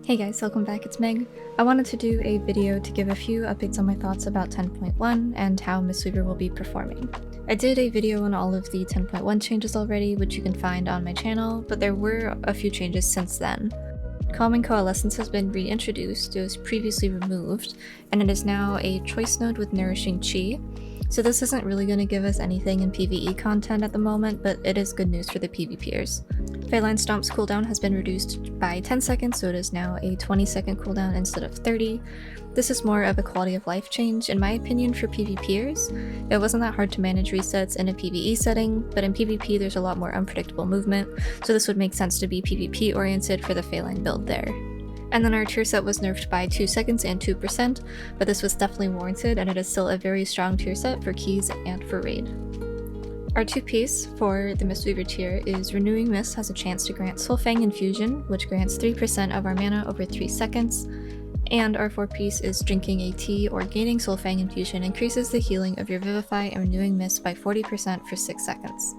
Hey guys, welcome back, it's Meg. I wanted to do a video to give a few updates on my thoughts about 10.1 and how Mistweaver will be performing. I did a video on all of the 10.1 changes already, which you can find on my channel, but there were a few changes since then. Calming Coalescence has been reintroduced. It was previously removed, and it is now a choice node with Nourishing Chi. So this isn't really going to give us anything in PvE content at the moment, but it is good news for the PvPers. Feline Stomp's cooldown has been reduced by 10 seconds, so it is now a 20-second cooldown instead of 30. This is more of a quality of life change, in my opinion, for PvPers. It wasn't that hard to manage resets in a PvE setting, but in PvP there's a lot more unpredictable movement, so this would make sense to be PvP oriented for the Feline build there. And then our tier set was nerfed by 2 seconds and 2%, but this was definitely warranted, and it is still a very strong tier set for keys and for raid. Our 2-piece for the Mistweaver tier is Renewing Mist has a chance to grant Soulfang Infusion, which grants 3% of our mana over 3 seconds, and our 4-piece is Drinking a Tea or Gaining Soulfang Infusion increases the healing of your Vivify and Renewing Mist by 40% for 6 seconds.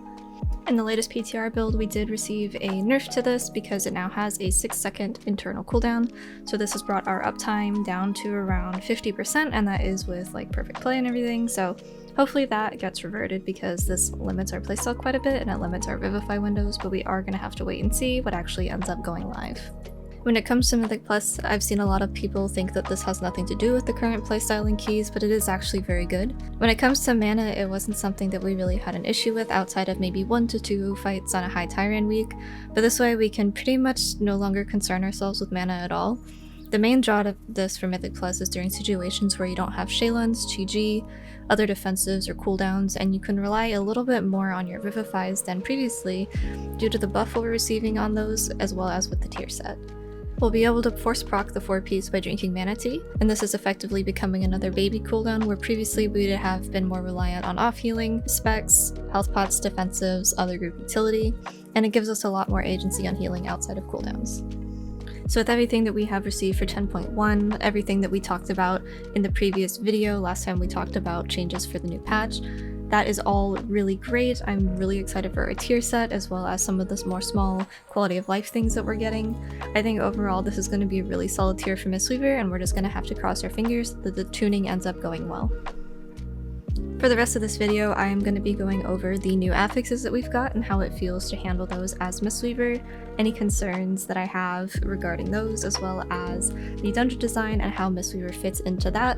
In the latest PTR build, we did receive a nerf to this because it now has a 6-second internal cooldown, so this has brought our uptime down to around 50%, and that is with like perfect play and everything, so hopefully that gets reverted because this limits our playstyle quite a bit and it limits our Vivify windows, but we are going to have to wait and see what actually ends up going live. When it comes to Mythic Plus, I've seen a lot of people think that this has nothing to do with the current playstyling keys, but it is actually very good. When it comes to mana, it wasn't something that we really had an issue with outside of maybe 1 to 2 fights on a high Tyrant week, but this way we can pretty much no longer concern ourselves with mana at all. The main draw to this for Mythic Plus is during situations where you don't have Shaylun's, Chi-Ji, other defensives or cooldowns, and you can rely a little bit more on your Vivifies than previously due to the buff we're receiving on those as well as with the tier set. We'll be able to force proc the 4-piece by drinking Mana Tea, and this is effectively becoming another baby cooldown where previously we would have been more reliant on off-healing, specs, health pots, defensives, other group utility, and it gives us a lot more agency on healing outside of cooldowns. So with everything that we have received for 10.1, everything that we talked about in the previous video last time we talked about changes for the new patch, that is all really great. I'm really excited for our tier set as well as some of the more small quality of life things that we're getting. I think overall this is going to be a really solid tier for Mistweaver, and we're just going to have to cross our fingers that the tuning ends up going well. For the rest of this video, I am going to be going over the new affixes that we've got and how it feels to handle those as Mistweaver, any concerns that I have regarding those, as well as the dungeon design and how Mistweaver fits into that.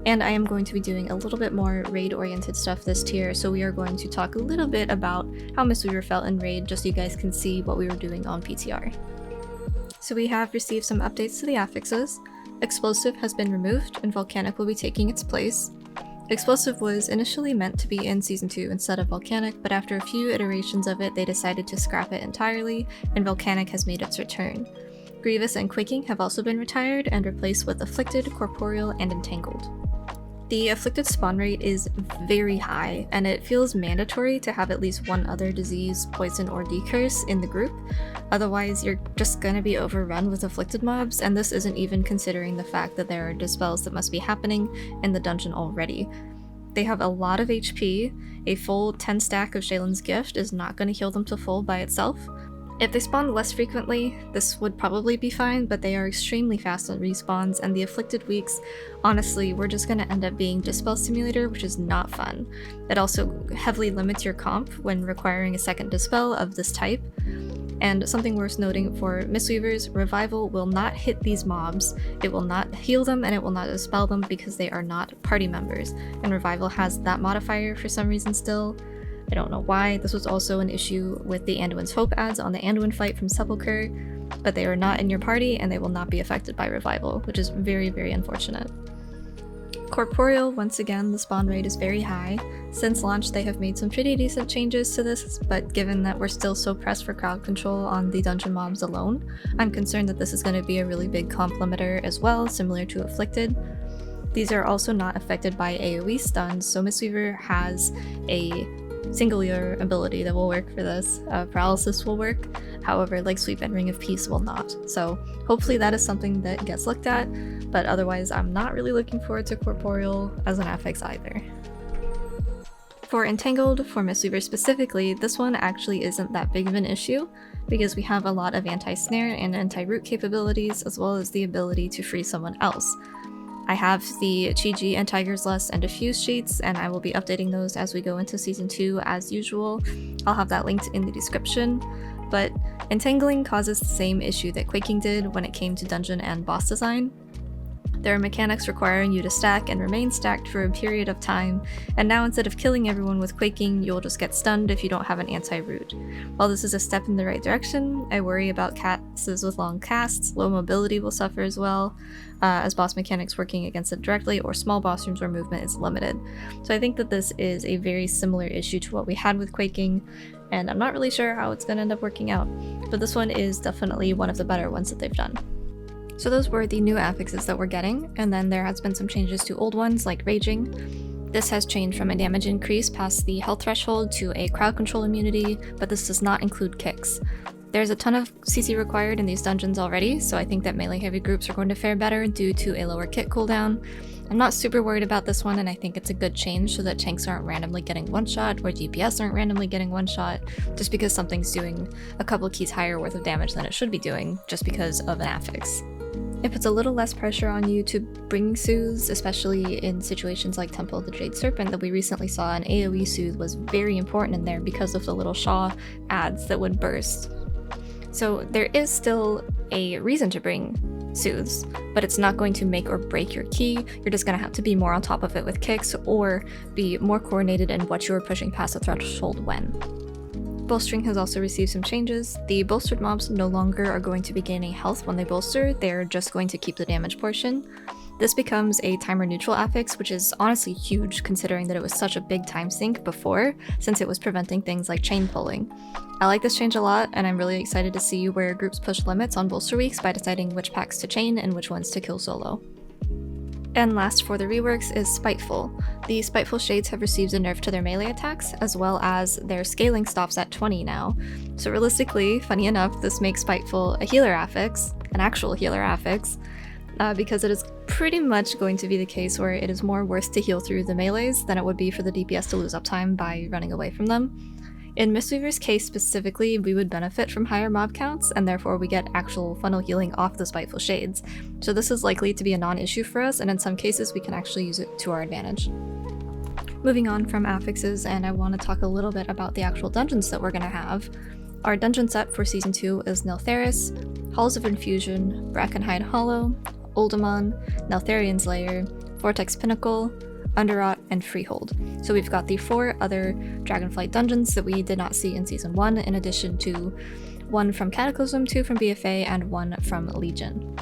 And I am going to be doing a little bit more raid-oriented stuff this tier, so we are going to talk a little bit about how Mistweaver felt in raid, just so you guys can see what we were doing on PTR. So we have received some updates to the affixes. Explosive has been removed, and Volcanic will be taking its place. Explosive was initially meant to be in Season 2 instead of Volcanic, but after a few iterations of it, they decided to scrap it entirely, and Volcanic has made its return. Grievous and Quaking have also been retired and replaced with Afflicted, Corporeal, and Entangled. The Afflicted spawn rate is very high, and it feels mandatory to have at least one other disease, poison, or decurse in the group. Otherwise, you're just gonna be overrun with Afflicted mobs, and this isn't even considering the fact that there are dispels that must be happening in the dungeon already. They have a lot of HP. A full 10 stack of Shaylun's Gift is not gonna heal them to full by itself. If they spawn less frequently, this would probably be fine, but they are extremely fast on respawns, and the Afflicted weeks, honestly, we're just gonna end up being Dispel Simulator, which is not fun. It also heavily limits your comp when requiring a second Dispel of this type. And something worth noting for Mistweavers, Revival will not hit these mobs, it will not heal them, and it will not dispel them because they are not party members, and Revival has that modifier for some reason still. I don't know why. This was also an issue with the Anduin's Hope ads on the Anduin fight from Sepulchre, but they are not in your party and they will not be affected by Revival, which is very, very unfortunate. Corporeal, once again, the spawn rate is very high. Since launch, they have made some pretty decent changes to this, but given that we're still so pressed for crowd control on the dungeon mobs alone, I'm concerned that this is going to be a really big comp limiter as well, similar to Afflicted. These are also not affected by AoE stuns, so Mistweaver has a singular ability that will work for this. Paralysis will work, however, like Sweep and Ring of Peace will not. So hopefully that is something that gets looked at, but otherwise I'm not really looking forward to Corporeal as an affix either. For Entangled, for Mistweaver specifically, this one actually isn't that big of an issue. because we have a lot of anti-snare and anti-root capabilities, as well as the ability to free someone else. I have the Chi-Ji and Tiger's Lust and Diffuse sheets, and I will be updating those as we go into Season 2 as usual. I'll have that linked in the description. But entangling causes the same issue that quaking did when it came to dungeon and boss design. There are mechanics requiring you to stack and remain stacked for a period of time, and now instead of killing everyone with quaking, you'll just get stunned if you don't have an anti-root. While this is a step in the right direction, I worry about classes with long casts. Low mobility will suffer as well, as boss mechanics working against it directly, or small boss rooms where movement is limited. So I think that this is a very similar issue to what we had with quaking, and I'm not really sure how it's going to end up working out, but this one is definitely one of the better ones that they've done. So those were the new affixes that we're getting, and then there has been some changes to old ones like Raging. This has changed from a damage increase past the health threshold to a crowd control immunity, but this does not include kicks. There's a ton of CC required in these dungeons already, so I think that melee heavy groups are going to fare better due to a lower kick cooldown. I'm not super worried about this one, and I think it's a good change so that tanks aren't randomly getting one-shot or DPS aren't randomly getting one-shot just because something's doing a couple keys higher worth of damage than it should be doing just because of an affix. It puts a little less pressure on you to bring soothes, especially in situations like Temple of the Jade Serpent that we recently saw. An AoE soothe was very important in there because of the little Shaw ads that would burst. So there is still a reason to bring soothes, but it's not going to make or break your key. You're just going to have to be more on top of it with kicks or be more coordinated in what you're pushing past the threshold when. Bolstering has also received some changes. The bolstered mobs no longer are going to be gaining health when they bolster, they're just going to keep the damage portion. This becomes a timer neutral affix, which is honestly huge considering that it was such a big time sink before, since it was preventing things like chain pulling. I like this change a lot, and I'm really excited to see where groups push limits on bolster weeks by deciding which packs to chain and which ones to kill solo. And last for the reworks is Spiteful. The Spiteful Shades have received a nerf to their melee attacks, as well as their scaling stops at 20 now. So realistically, funny enough, this makes Spiteful a healer affix, an actual healer affix, because it is pretty much going to be the case where it is more worth to heal through the melees than it would be for the DPS to lose uptime by running away from them. In Mistweaver's case specifically, we would benefit from higher mob counts, and therefore we get actual funnel healing off the Spiteful Shades. So this is likely to be a non-issue for us, and in some cases we can actually use it to our advantage. Moving on from affixes, and I want to talk a little bit about the actual dungeons that we're going to have. Our dungeon set for Season 2 is Niltheris, Halls of Infusion, Brackenhide Hollow, Oldemon, Neltharian's Lair, Vortex Pinnacle, Underrot, and Freehold. So we've got the 4 other Dragonflight dungeons that we did not see in Season 1, in addition to 1 from Cataclysm, 2 from BFA, and 1 from Legion.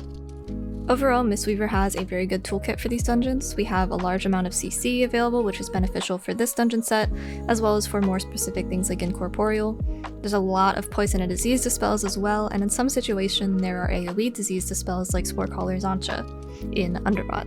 Overall, Mistweaver has a very good toolkit for these dungeons. We have a large amount of CC available, which is beneficial for this dungeon set, as well as for more specific things like Incorporeal. There's a lot of poison and disease dispels as well, and in some situations there are AoE disease dispels like Sporecaller Zancha in Underrot.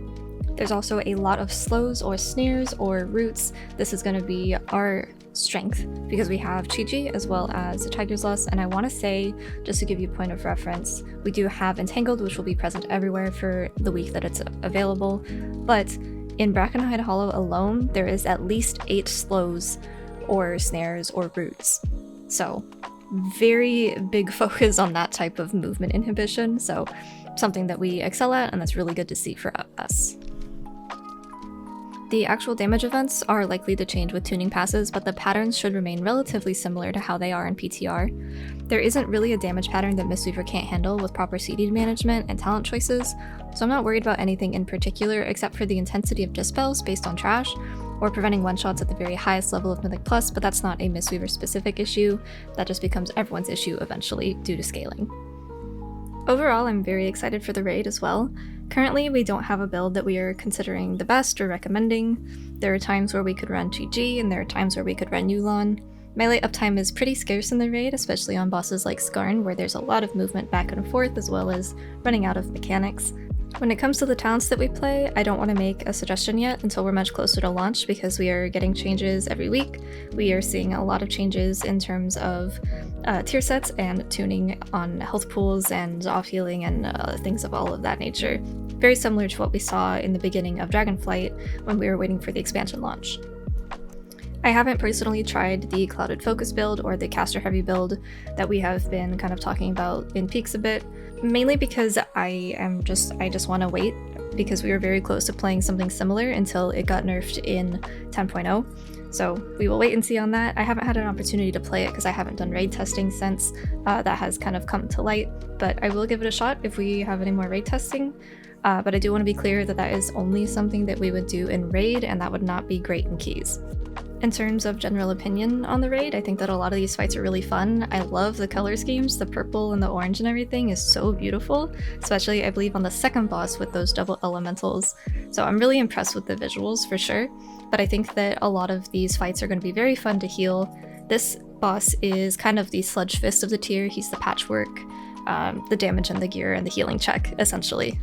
There's also a lot of slows or snares or roots. This is going to be our strength because we have Chi-Ji as well as Tiger's Lust, and I want to say, just to give you a point of reference, we do have Entangled, which will be present everywhere for the week that it's available, but in Brackenhide Hollow alone, there is at least 8 slows or snares or roots. So very big focus on that type of movement inhibition, so something that we excel at, and that's really good to see for us. The actual damage events are likely to change with tuning passes, but the patterns should remain relatively similar to how they are in PTR. There isn't really a damage pattern that Mistweaver can't handle with proper CD management and talent choices, so I'm not worried about anything in particular except for the intensity of dispels based on trash, or preventing one-shots at the very highest level of Mythic Plus, but that's not a Mistweaver specific issue, that just becomes everyone's issue eventually due to scaling. Overall, I'm very excited for the raid as well. Currently, we don't have a build that we are considering the best or recommending. There are times where we could run Chi-Ji, and there are times where we could run Yulon. Melee uptime is pretty scarce in the raid, especially on bosses like Skarn, where there's a lot of movement back and forth, as well as running out of mechanics. When it comes to the talents that we play, I don't want to make a suggestion yet until we're much closer to launch because we are getting changes every week. We are seeing a lot of changes in terms of tier sets and tuning on health pools and off healing and things of all of that nature. Very similar to what we saw in the beginning of Dragonflight when we were waiting for the expansion launch. I haven't personally tried the clouded focus build or the caster heavy build that we have been kind of talking about in peaks a bit, mainly because I just want to wait, because we were very close to playing something similar until it got nerfed in 10.0. So we will wait and see on that. I haven't had an opportunity to play it because I haven't done raid testing since that has kind of come to light, but I will give it a shot if we have any more raid testing. But I do want to be clear that that is only something that we would do in raid, and that would not be great in keys. In terms of general opinion on the raid, I think that a lot of these fights are really fun. I love the color schemes, the purple and the orange and everything is so beautiful, especially I believe on the second boss with those double elementals. So I'm really impressed with the visuals for sure, but I think that a lot of these fights are going to be very fun to heal. This boss is kind of the sludge fist of the tier. He's the patchwork, the damage and the gear and the healing check, essentially.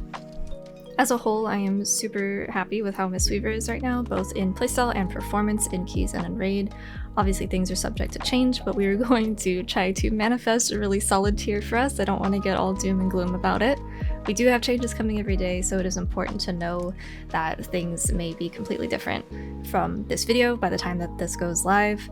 As a whole, I am super happy with how Mistweaver is right now, both in playstyle and performance in keys and in raid. Obviously things are subject to change, but we are going to try to manifest a really solid tier for us. I don't want to get all doom and gloom about it. We do have changes coming every day, so it is important to know that things may be completely different from this video by the time that this goes live.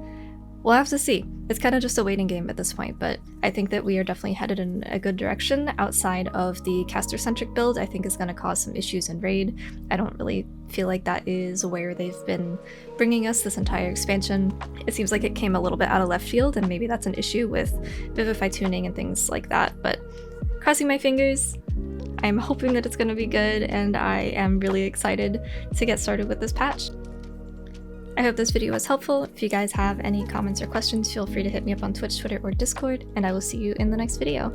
We'll have to see. It's kind of just a waiting game at this point, but I think that we are definitely headed in a good direction. Outside of the caster-centric build, I think is going to cause some issues in raid. I don't really feel like that is where they've been bringing us this entire expansion. It seems like it came a little bit out of left field, and maybe that's an issue with Vivify tuning and things like that, but crossing my fingers. I'm hoping that it's going to be good, and I am really excited to get started with this patch. I hope this video was helpful. If you guys have any comments or questions, feel free to hit me up on Twitch, Twitter, or Discord, and I will see you in the next video.